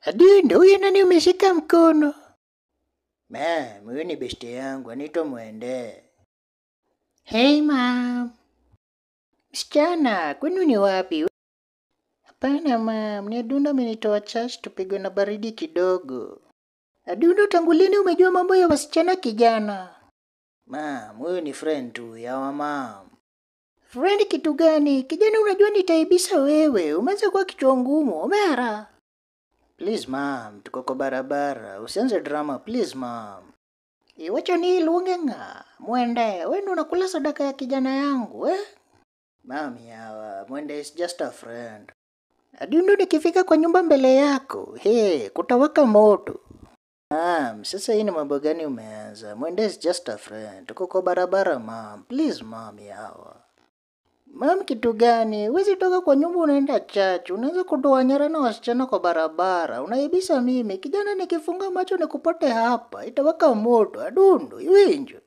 Adundo, huyu nani umeshika mkono? Ma'am, huyu ni beshte yangu, anaitwa Mwende. Hey ma'am. Msichana, kwenu ni wapi? Hapana ma'am, ni Adundo amenitoa church tupigwe na baridi kidogo. Adundo, tangu lini umejua mambo ya wasichana kijana? Ma'am, huyu ni friend tu yawa ma'am. Friend kitu gani? Kijana unajua nitaibisa wewe, umeanza kuwa kichwa ngumu, umehara. Please ma'am, tuko kwa barabara, usianze drama please ma'am. Iwacho ni lungenga, Mwende, wewe unakula sadaka ya kijana yangu, eh? Ma'am yawa, Mwende is just a friend. Adundo, nikifika kwa nyumba mbele yako, kutawaka moto. Ma'am, sasa hii ni mambo gani umeanza? Mwende is just a friend. Tuko kwa barabara ma'am. Please ma'am yawa. Ma'am kitu gani? Huwezi toka kwa nyumba unaenda church. Unaanza kutoa nyara na wasichana kwa barabara. Unaibisa mimi. Kijana nikifunga macho nikupate hapa. Itawaka moto. Adundo, iwinjo.